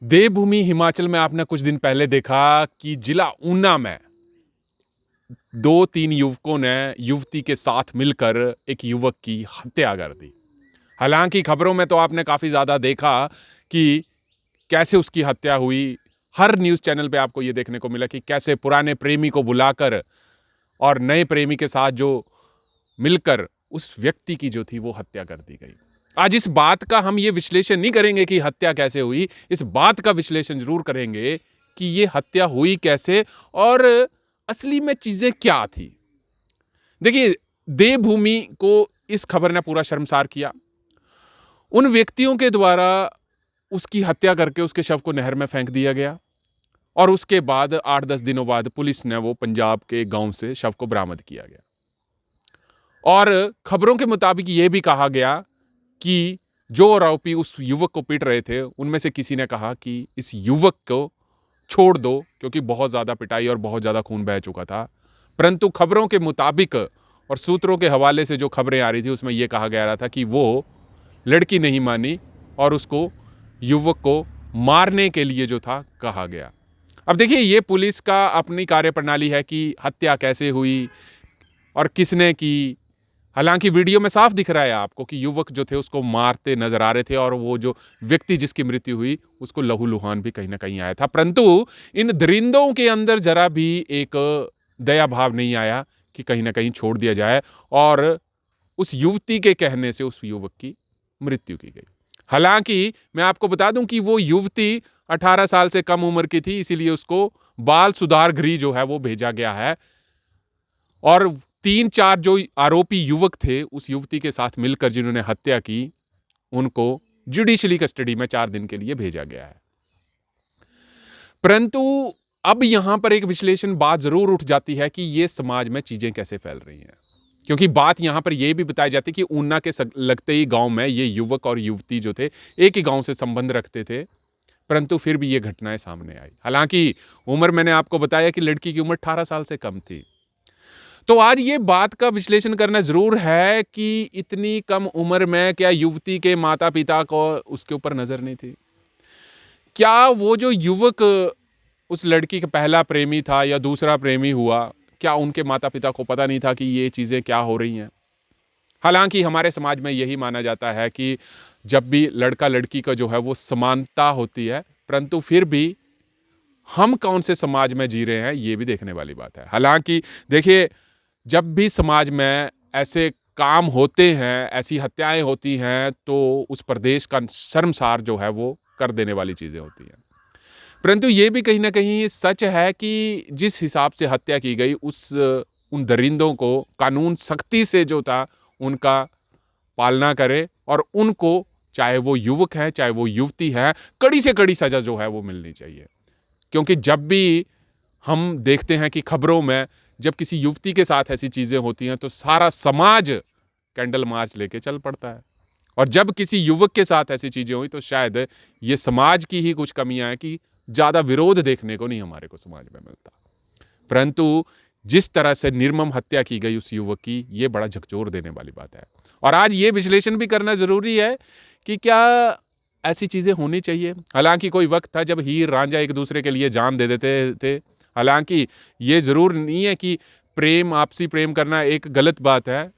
देवभूमि हिमाचल में आपने कुछ दिन पहले देखा कि जिला ऊना में 2-3 युवकों ने युवती के साथ मिलकर एक युवक की हत्या कर दी। हालाँकि खबरों में तो आपने काफ़ी ज़्यादा देखा कि कैसे उसकी हत्या हुई। हर न्यूज़ चैनल पे आपको ये देखने को मिला कि कैसे पुराने प्रेमी को बुलाकर और नए प्रेमी के साथ जो मिलकर उस व्यक्ति की जो थी वो हत्या कर दी गई। आज इस बात का हम ये विश्लेषण नहीं करेंगे कि हत्या कैसे हुई, इस बात का विश्लेषण ज़रूर करेंगे कि ये हत्या हुई कैसे और असली में चीज़ें क्या थी। देखिए, देवभूमि को इस खबर ने पूरा शर्मसार किया। उन व्यक्तियों के द्वारा उसकी हत्या करके उसके शव को नहर में फेंक दिया गया और उसके बाद 8-10 दिनों बाद पुलिस ने वो पंजाब के गाँव से शव को बरामद किया गया। और खबरों के मुताबिक ये भी कहा गया कि जो आरोपी उस युवक को पीट रहे थे, उनमें से किसी ने कहा कि इस युवक को छोड़ दो क्योंकि बहुत ज़्यादा पिटाई और बहुत ज़्यादा खून बह चुका था। परंतु खबरों के मुताबिक और सूत्रों के हवाले से जो खबरें आ रही थी, उसमें ये कहा जा रहा था कि वो लड़की नहीं मानी और उसको युवक को मारने के लिए जो था कहा गया। अब देखिए, ये पुलिस का अपनी कार्यप्रणाली है कि हत्या कैसे हुई और किसने की। हालांकि वीडियो में साफ दिख रहा है आपको कि युवक जो थे उसको मारते नजर आ रहे थे और वो जो व्यक्ति जिसकी मृत्यु हुई उसको लहूलुहान भी कहीं ना कहीं आया था। परंतु इन दरिंदों के अंदर जरा भी एक दया भाव नहीं आया कि कहीं ना कहीं छोड़ दिया जाए और उस युवती के कहने से उस युवक की मृत्यु की गई। हालांकि मैं आपको बता दूं कि वो युवती 18 साल से कम उम्र की थी, इसीलिए उसको बाल सुधार गृह जो है वो भेजा गया है और 3-4 जो आरोपी युवक थे उस युवती के साथ मिलकर जिन्होंने हत्या की, उनको जुडिशियली कस्टडी में 4 दिन के लिए भेजा गया है। परंतु अब यहां पर एक विश्लेषण बात जरूर उठ जाती है कि ये समाज में चीजें कैसे फैल रही हैं, क्योंकि बात यहां पर यह भी बताई जाती है कि ऊना के लगते ही गांव में ये युवक और युवती जो थे एक ही गांव से संबंध रखते थे, परंतु फिर भी ये घटनाएं सामने आई। हालांकि उम्र मैंने आपको बताया कि लड़की की उम्र 18 साल से कम थी। तो आज ये बात का विश्लेषण करना जरूर है कि इतनी कम उम्र में क्या युवती के माता पिता को उसके ऊपर नजर नहीं थी? क्या वो जो युवक उस लड़की का पहला प्रेमी था या दूसरा प्रेमी हुआ, क्या उनके माता पिता को पता नहीं था कि ये चीजें क्या हो रही हैं? हालांकि हमारे समाज में यही माना जाता है कि जब भी लड़का लड़की का जो है वो समानता होती है, परंतु फिर भी हम कौन से समाज में जी रहे हैं ये भी देखने वाली बात है। हालांकि देखिए, जब भी समाज में ऐसे काम होते हैं, ऐसी हत्याएं होती हैं, तो उस प्रदेश का शर्मसार जो है वो कर देने वाली चीजें होती हैं। परंतु ये भी कहीं ना कहीं सच है कि जिस हिसाब से हत्या की गई उन दरिंदों को कानून सख्ती से जो था उनका पालना करे और उनको, चाहे वो युवक है चाहे वो युवती है, कड़ी से कड़ी सजा जो है वो मिलनी चाहिए। क्योंकि जब भी हम देखते हैं कि खबरों में जब किसी युवती के साथ ऐसी चीजें होती हैं तो सारा समाज कैंडल मार्च लेके चल पड़ता है, और जब किसी युवक के साथ ऐसी चीजें हुई तो शायद ये समाज की ही कुछ कमियां हैं कि ज्यादा विरोध देखने को नहीं हमारे को समाज में मिलता। परंतु जिस तरह से निर्मम हत्या की गई उस युवक की, ये बड़ा झकझोर देने वाली बात है। और आज ये विश्लेषण भी करना जरूरी है कि क्या ऐसी चीजें होनी चाहिए? हालांकि कोई वक्त था जब हीर रांझा एक दूसरे के लिए जान दे देते थे। हालांकि ये जरूर नहीं है कि प्रेम, आपसी प्रेम करना एक गलत बात है।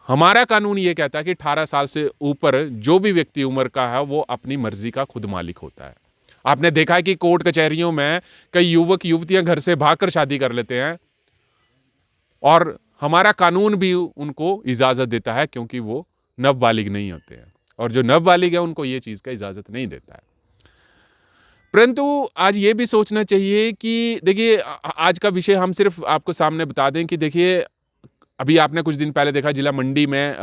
हमारा कानून ये कहता है कि 18 साल से ऊपर जो भी व्यक्ति उम्र का है वो अपनी मर्जी का खुद मालिक होता है। आपने देखा है कि कोर्ट कचहरियों में कई युवक युवतियां घर से भागकर शादी कर लेते हैं और हमारा कानून भी उनको इजाजत देता है, क्योंकि वो नवबालिग नहीं होते हैं, और जो नवबालिग है उनको ये चीज का इजाजत नहीं देता है। परंतु आज ये भी सोचना चाहिए कि देखिए, आज का विषय हम सिर्फ आपको सामने बता दें कि देखिए, अभी आपने कुछ दिन पहले देखा जिला मंडी में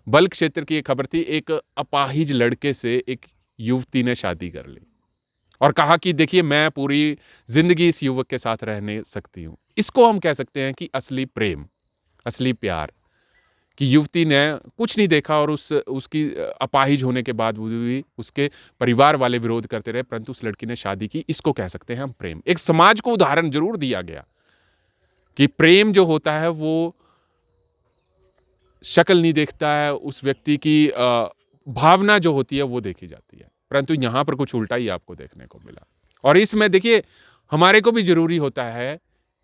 बल्क क्षेत्र की एक खबर थी। एक अपाहिज लड़के से एक युवती ने शादी कर ली और कहा कि देखिए, मैं पूरी जिंदगी इस युवक के साथ रहने सकती हूं। इसको हम कह सकते हैं कि असली प्रेम, असली प्यार। कि युवती ने कुछ नहीं देखा और उसकी अपाहिज होने के बाद भी उसके परिवार वाले विरोध करते रहे, परंतु उस लड़की ने शादी की। इसको कह सकते हैं हम प्रेम। एक समाज को उदाहरण जरूर दिया गया कि प्रेम जो होता है वो शक्ल नहीं देखता है, उस व्यक्ति की भावना जो होती है वो देखी जाती है। परंतु यहाँ पर कुछ उल्टा ही आपको देखने को मिला। और इसमें देखिए हमारे को भी ज़रूरी होता है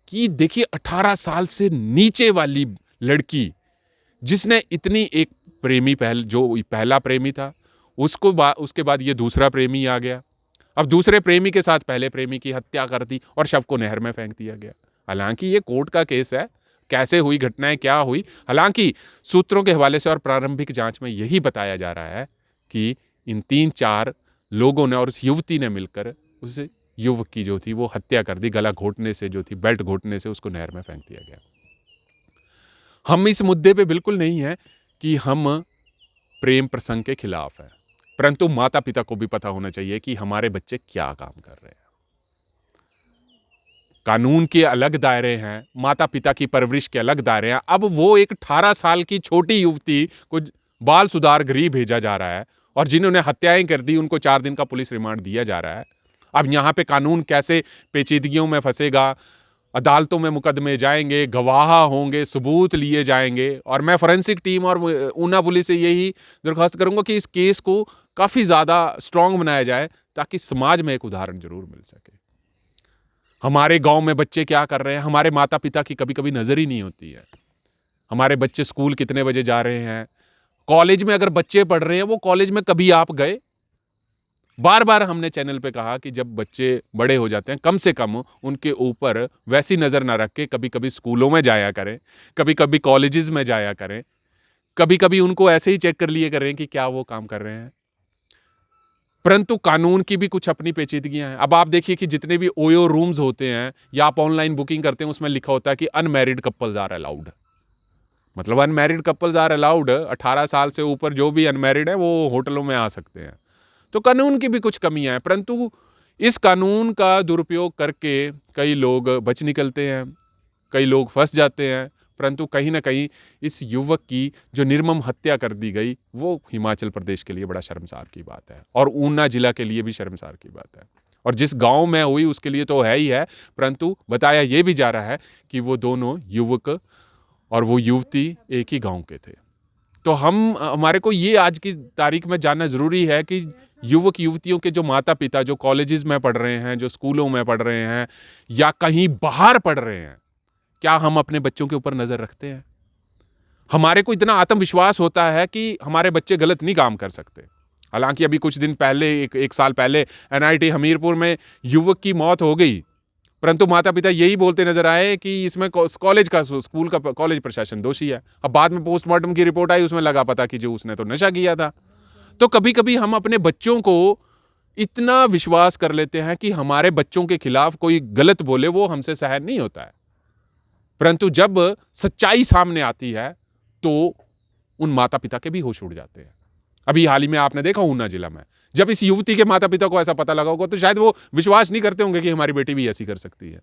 कि देखिए 18 साल से नीचे वाली लड़की जिसने इतनी एक प्रेमी जो पहला प्रेमी था, उसके बाद ये दूसरा प्रेमी आ गया। अब दूसरे प्रेमी के साथ पहले प्रेमी की हत्या कर दी और शव को नहर में फेंक दिया गया। हालांकि ये कोर्ट का केस है, कैसे हुई घटनाएं क्या हुई, हालांकि सूत्रों के हवाले से और प्रारंभिक जांच में यही बताया जा रहा है कि इन 3-4 लोगों ने और उस युवती ने मिलकर उस युवक की जो थी वो हत्या कर दी, गला घोटने से, जो थी बेल्ट घोटने से उसको नहर में फेंक दिया गया। हम इस मुद्दे पे बिल्कुल नहीं है कि हम प्रेम प्रसंग के खिलाफ हैं, परंतु माता पिता को भी पता होना चाहिए कि हमारे बच्चे क्या काम कर रहे हैं। कानून के अलग दायरे हैं, माता पिता की परवरिश के अलग दायरे हैं। अब वो एक 18 साल की छोटी युवती को बाल सुधार गृह भेजा जा रहा है और जिन्होंने हत्याएं कर दी उनको 4 दिन का पुलिस रिमांड दिया जा रहा है। अब यहाँ पे कानून कैसे पेचीदगियों में फंसेगा, अदालतों में मुकदमे जाएंगे, गवाह होंगे, सबूत लिए जाएंगे। और मैं फोरेंसिक टीम और ऊना पुलिस से यही दरख्वास्त करूंगा कि इस केस को काफ़ी ज़्यादा स्ट्रांग बनाया जाए ताकि समाज में एक उदाहरण जरूर मिल सके। हमारे गांव में बच्चे क्या कर रहे हैं, हमारे माता पिता की कभी कभी नज़र ही नहीं होती है। हमारे बच्चे स्कूल कितने बजे जा रहे हैं, कॉलेज में अगर बच्चे पढ़ रहे हैं वो कॉलेज में कभी आप गए? बार बार हमने चैनल पे कहा कि जब बच्चे बड़े हो जाते हैं कम से कम उनके ऊपर वैसी नज़र ना रख के कभी कभी स्कूलों में जाया करें, कभी कभी कॉलेजेस में जाया करें, कभी कभी उनको ऐसे ही चेक कर लिए करें कि क्या वो काम कर रहे हैं। परंतु कानून की भी कुछ अपनी पेचीदगियां हैं। अब आप देखिए कि जितने भी ओयो रूम्स होते हैं या आप ऑनलाइन बुकिंग करते हैं उसमें लिखा होता है कि अनमैरिड कपल्स आर अलाउड। मतलब अनमैरिड कपल्स आर अलाउड, 18 साल से ऊपर जो भी अनमैरिड है वो होटलों में आ सकते हैं। तो कानून की भी कुछ कमियां हैं, परंतु इस कानून का दुरुपयोग करके कई लोग बच निकलते हैं, कई लोग फंस जाते हैं। परंतु कहीं ना कहीं इस युवक की जो निर्मम हत्या कर दी गई वो हिमाचल प्रदेश के लिए बड़ा शर्मसार की बात है और ऊना जिला के लिए भी शर्मसार की बात है। और जिस गांव में हुई उसके लिए तो है ही है, परंतु बताया ये भी जा रहा है कि वो दोनों युवक और वो युवती एक ही गांव के थे। तो हमारे को ये आज की तारीख में जानना जरूरी है कि युवक युवतियों के जो माता पिता जो कॉलेजेस में पढ़ रहे हैं, जो स्कूलों में पढ़ रहे हैं या कहीं बाहर पढ़ रहे हैं, क्या हम अपने बच्चों के ऊपर नजर रखते हैं? हमारे को इतना आत्मविश्वास होता है कि हमारे बच्चे गलत नहीं काम कर सकते। हालांकि अभी कुछ दिन पहले, एक साल पहले NIT हमीरपुर में युवक की मौत हो गई, परंतु माता पिता यही बोलते नजर आए कि इसमें स्कूल का कॉलेज प्रशासन दोषी है। अब बाद में पोस्टमार्टम की रिपोर्ट आई, उसमें लगा पता कि जो उसने तो नशा किया था। तो कभी कभी हम अपने बच्चों को इतना विश्वास कर लेते हैं कि हमारे बच्चों के खिलाफ कोई गलत बोले वो हमसे सहन नहीं होता है। परंतु जब सच्चाई सामने आती है तो उन माता पिता के भी होश उड़ जाते हैं। अभी हाल ही में आपने देखा ऊना जिला में, जब इस युवती के माता पिता को ऐसा पता लगा होगा तो शायद वो विश्वास नहीं करते होंगे कि हमारी बेटी भी ऐसी कर सकती है,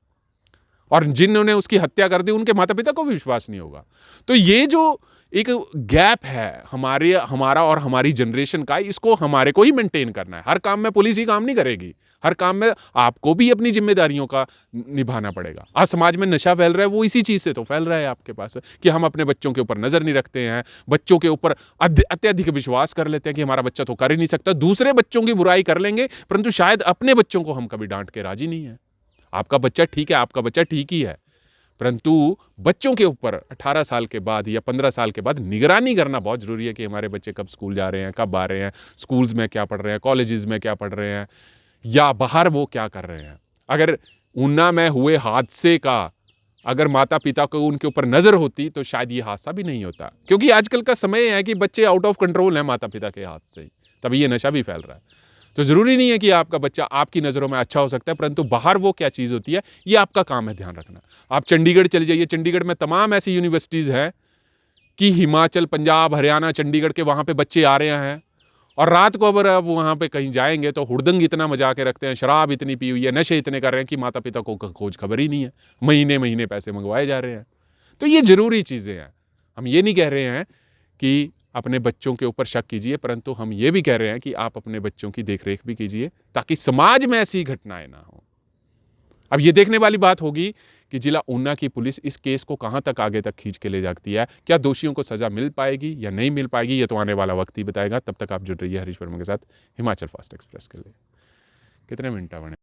और जिन्होंने उसकी हत्या कर दी उनके माता पिता को भी विश्वास नहीं होगा। तो ये जो एक गैप है हमारा और हमारी जनरेशन का, इसको हमारे को ही मेंटेन करना है। हर काम में पुलिस ही काम नहीं करेगी, हर काम में आपको भी अपनी जिम्मेदारियों का निभाना पड़ेगा। आज समाज में नशा फैल रहा है, वो इसी चीज से तो फैल रहा है आपके पास कि हम अपने बच्चों के ऊपर नजर नहीं रखते हैं, बच्चों के ऊपर अत्यधिक विश्वास कर लेते हैं कि हमारा बच्चा तो कर ही नहीं सकता। दूसरे बच्चों की बुराई कर लेंगे, परंतु शायद अपने बच्चों को हम कभी डांट के राजी नहीं है। आपका बच्चा ठीक है, आपका बच्चा ठीक ही है, परंतु बच्चों के ऊपर 18 साल के बाद या 15 साल के बाद निगरानी करना बहुत जरूरी है कि हमारे बच्चे कब स्कूल जा रहे हैं, कब आ रहे हैं, स्कूल्स में क्या पढ़ रहे हैं, कॉलेजेस में क्या पढ़ रहे हैं, या बाहर वो क्या कर रहे हैं। अगर ऊना में हुए हादसे का अगर माता पिता को उनके ऊपर नजर होती तो शायद ये हादसा भी नहीं होता, क्योंकि आजकल का समय है कि बच्चे आउट ऑफ कंट्रोल हैं माता पिता के हाथ से, तभी ये नशा भी फैल रहा है। तो जरूरी नहीं है कि आपका बच्चा आपकी नज़रों में अच्छा हो सकता है, परंतु बाहर वो क्या चीज़ होती है ये आपका काम है ध्यान रखना। आप चंडीगढ़ चले जाइए, चंडीगढ़ में तमाम ऐसी यूनिवर्सिटीज़ हैं कि हिमाचल, पंजाब, हरियाणा, चंडीगढ़ के वहाँ पे बच्चे आ रहे हैं, और रात को अगर आप वहाँ पे कहीं जाएंगे तो हुड़दंग इतना मजा के रखते हैं, शराब इतनी पी हुई है, नशे इतने कर रहे हैं कि माता पिता को खोज खबर ही नहीं है, महीने महीने पैसे मंगवाए जा रहे हैं। तो ये ज़रूरी चीज़ें हैं। हम ये नहीं कह रहे हैं कि अपने बच्चों के ऊपर शक कीजिए, परंतु हम ये भी कह रहे हैं कि आप अपने बच्चों की देखरेख भी कीजिए ताकि समाज में ऐसी घटनाएं ना हो। अब ये देखने वाली बात होगी कि जिला ऊना की पुलिस इस केस को कहाँ तक आगे तक खींच के ले जाती है। क्या दोषियों को सज़ा मिल पाएगी या नहीं मिल पाएगी, ये तो आने वाला वक्त ही बताएगा। तब तक आप जुड़ रहिए हरीश वर्मा के साथ हिमाचल फास्ट एक्सप्रेस के लिए। कितने मिनट बने?